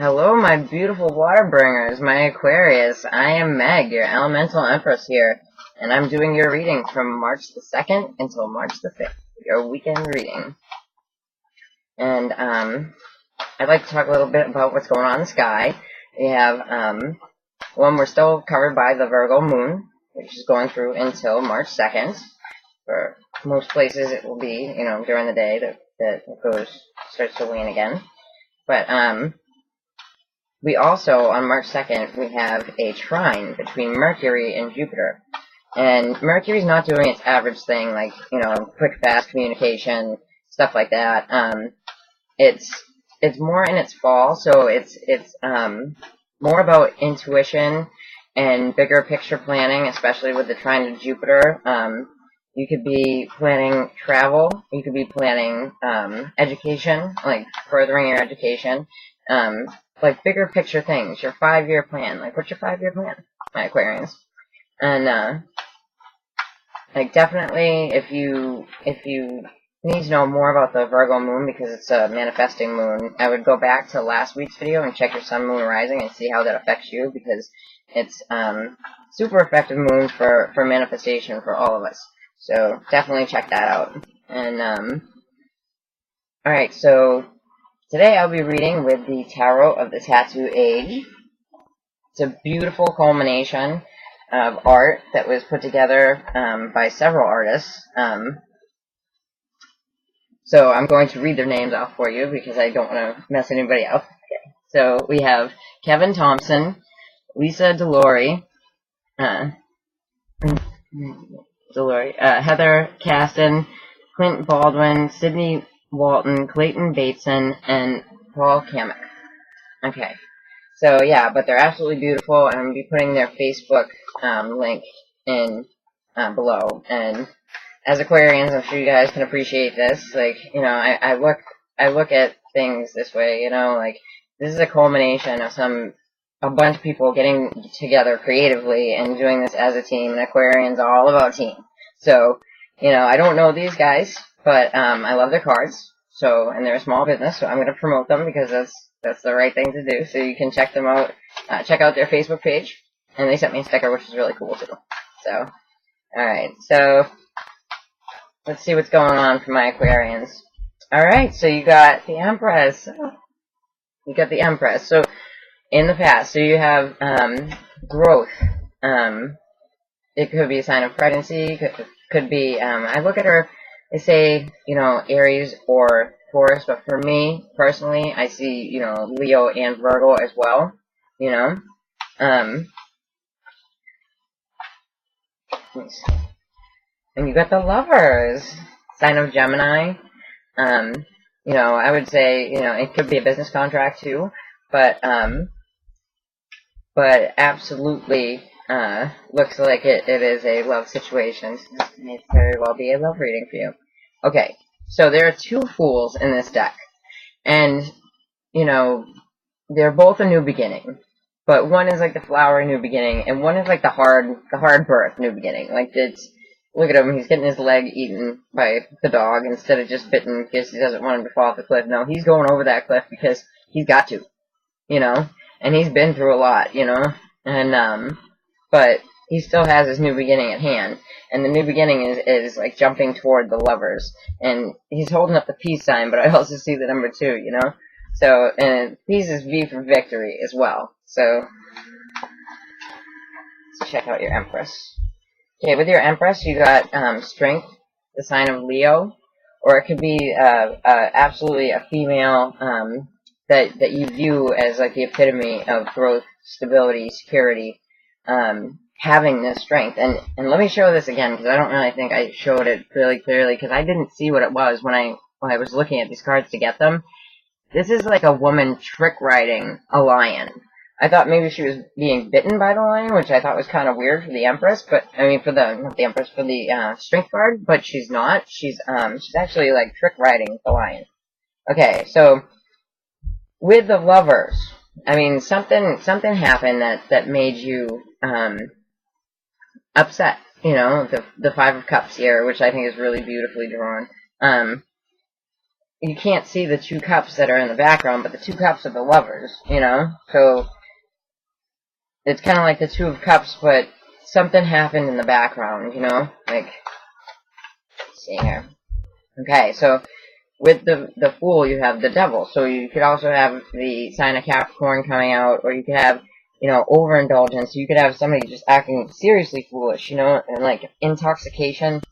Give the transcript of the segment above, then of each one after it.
Hello, my beautiful water bringers, my Aquarius. I am Meg, your elemental empress here, and I'm doing your reading from March the 2nd until March the 5th, your weekend reading. And, I'd like to talk a little bit about what's going on in the sky. We have, we're still covered by the Virgo moon, which is going through until March 2nd. For most places it will be, during the day that it starts to wane again. But, we also, on March 2nd, we have a trine between Mercury and Jupiter. And Mercury's not doing its average thing, like, quick, fast communication, stuff like that. It's more in its fall, so it's more about intuition and bigger picture planning, especially with the trine to Jupiter. You could be planning travel, you could be planning education, like furthering your education. Like bigger picture things, your 5-year plan. Like, what's your 5-year plan, my Aquarians? And like definitely, if you need to know more about the Virgo moon because it's a manifesting moon, I would go back to last week's video and check your sun, moon, rising and see how that affects you, because it's super effective moon for manifestation for all of us. So definitely check that out. And all right, so today I'll be reading with the Tarot of the Tattoo Age. It's a beautiful culmination of art that was put together by several artists. So I'm going to read their names off for you because I don't want to mess anybody up. Okay. So we have Kevin Thompson, Lisa Delory, Heather Caston, Clint Baldwin, Sydney Walton, Clayton Bateson, and Paul Kamek. Okay, so yeah, but they're absolutely beautiful, and I'm going to be putting their Facebook link in below. And as Aquarians, I'm sure you guys can appreciate this. Like, I look at things this way. Like, this is a culmination of a bunch of people getting together creatively and doing this as a team. And Aquarians are all about team. So, I don't know these guys, but I love their cards. So, and they're a small business, so I'm going to promote them because that's the right thing to do. So you can check them out. Check out their Facebook page, and they sent me a sticker, which is really cool too. So, all right. So let's see what's going on for my Aquarians. All right. So you got the Empress. You got the Empress. So in the past, so you have growth. It could be a sign of pregnancy. Could be, I look at her, they say, Aries or Taurus, but for me, personally, I see, Leo and Virgo as well, and you got the Lovers, sign of Gemini. I would say, it could be a business contract too, but absolutely, looks like it is a love situation. So this may very well be a love reading for you. Okay, so there are 2 Fools in this deck. And, they're both a new beginning. But one is like the flower new beginning, and one is like the hard birth new beginning. Like, look at him, he's getting his leg eaten by the dog instead of just bitten because he doesn't want him to fall off the cliff. No, he's going over that cliff because he's got to, and he's been through a lot, and, but he still has his new beginning at hand, and the new beginning is like jumping toward the Lovers, and he's holding up the peace sign, but I also see the number 2, so, and peace is V for victory as well, so let's check out your Empress. Okay, with your Empress, you got Strength, the sign of Leo, or it could be absolutely a female that you view as like the epitome of growth, stability, security, having this strength. And let me show this again, because I don't really think I showed it really clearly, because I didn't see what it was when I was looking at these cards to get them. This is like a woman trick riding a lion. I thought maybe she was being bitten by the lion, which I thought was kind of weird for the Empress, but, not the Empress, for the, Strength card, but she's not. She's actually, like, trick riding the lion. Okay, so, with the Lovers, something happened that made you, upset. The 5 of Cups here, which I think is really beautifully drawn. you can't see the 2 cups that are in the background, but the 2 cups are the lovers, you know? So it's kind of like the 2 of cups, but something happened in the background, you know? Like, let's see here. Okay, so with the Fool, you have the Devil. So you could also have the sign of Capricorn coming out, or you could have, overindulgence. You could have somebody just acting seriously foolish, and like intoxication.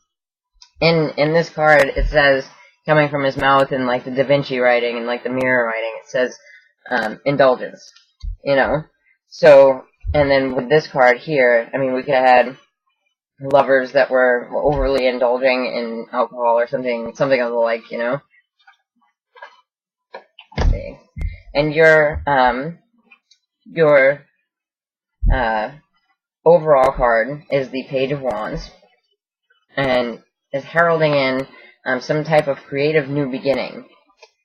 In this card, it says, coming from his mouth in like the Da Vinci writing and like the mirror writing, it says indulgence, So, and then with this card here, I mean, we could have had lovers that were overly indulging in alcohol or something of the like, Let's see. And your overall card is the Page of Wands, and is heralding in some type of creative new beginning.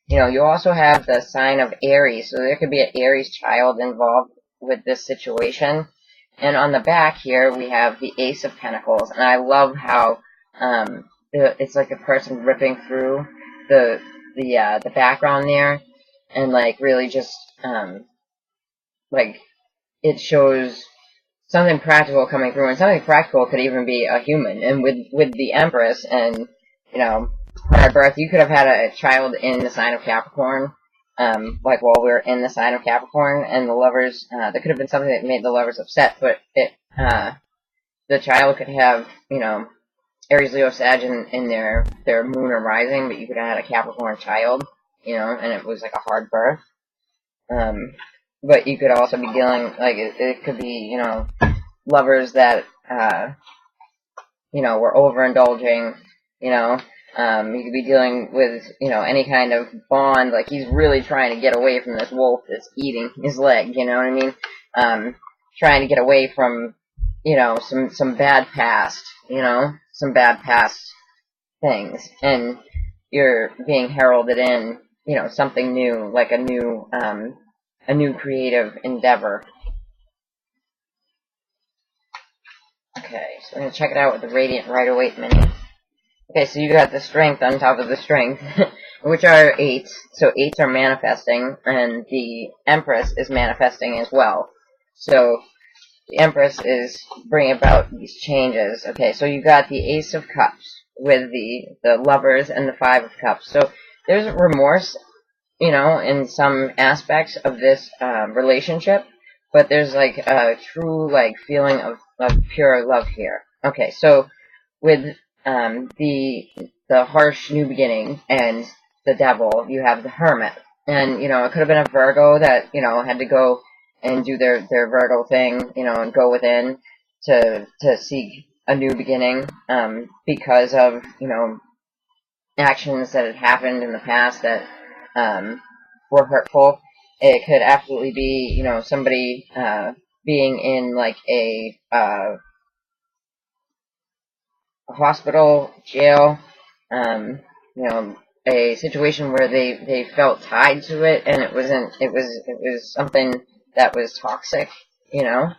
You also have the sign of Aries, so there could be an Aries child involved with this situation. And on the back here, we have the Ace of Pentacles, and I love how it's like a person ripping through the background there, and like really just like it shows something practical coming through, and something practical could even be a human. And with the Empress and her birth, you could have had a child in the sign of Capricorn, like while we were in the sign of Capricorn, and the lovers, there could have been something that made the lovers upset, but the child could have, Aries, Leo, Sag in their moon or rising, but you could have had a Capricorn child, and it was like a hard birth. But you could also be dealing, like, it could be, lovers that, were overindulging, you could be dealing with, any kind of bond, like he's really trying to get away from this wolf that's eating his leg, you know what I mean? Trying to get away from, some bad past, some bad past things, and you're being heralded in, something new, like a new creative endeavor. Okay, so we're going to check it out with the Radiant Rider-Waite Mini. Okay, so you got the Strength on top of the Strength, which are 8s. So 8s are manifesting, and the Empress is manifesting as well. So the Empress is bringing about these changes. Okay, so you got the Ace of Cups with the Lovers and the 5 of Cups. So there's remorse, in some aspects of this relationship, but there's like a true like feeling of pure love here. Okay, so with the harsh new beginning and the Devil, you have the Hermit, and it could have been a Virgo that had to go and do their Virgo thing, and go within to seek a new beginning, because of actions that had happened in the past that were hurtful. It could absolutely be somebody being in like a hospital, jail, a situation where they felt tied to it, and it was something that was toxic, Let's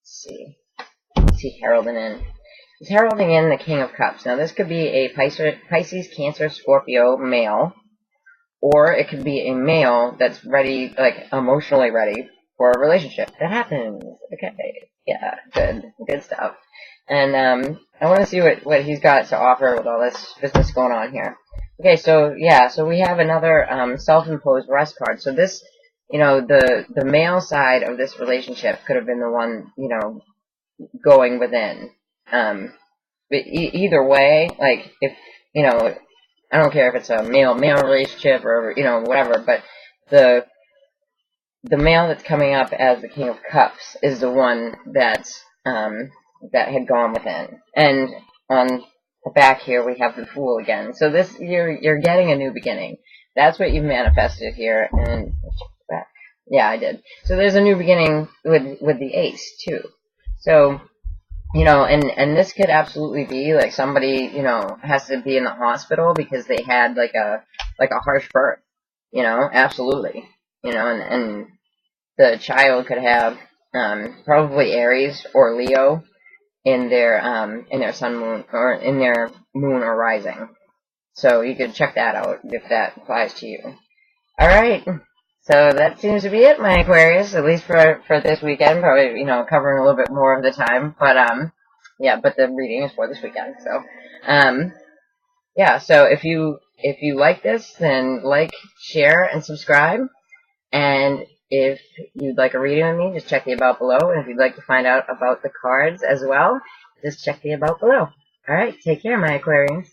see. Let's see, heralding in. He's heralding in the King of Cups. Now, this could be a Pisces, Cancer, Scorpio male, or it could be a male that's ready, like emotionally ready for a relationship. That happens. Okay. Yeah, good stuff. And I want to see what he's got to offer with all this business going on here. Okay, so yeah, so we have another self-imposed rest card. So this, the male side of this relationship could have been the one, going within. But either way, like if I don't care if it's a male-male relationship or whatever, but the male that's coming up as the King of Cups is the one that's that had gone within. And on the back here we have the Fool again. So this you're getting a new beginning. That's what you've manifested here. And yeah, I did. So there's a new beginning with the Ace too. So and this could absolutely be like somebody has to be in the hospital because they had like a harsh birth. Absolutely. And the child could have probably Aries or Leo in their sun, moon, or in their moon or rising. So you can check that out if that applies to you. Alright, so that seems to be it, my Aquarius, at least for this weekend. Probably, covering a little bit more of the time. But, yeah, but the reading is for this weekend. So, yeah, so if you like this, then like, share, and subscribe. And if you'd like a reading with me, just check the about below. And if you'd like to find out about the cards as well, just check the about below. Alright, take care, my Aquarians.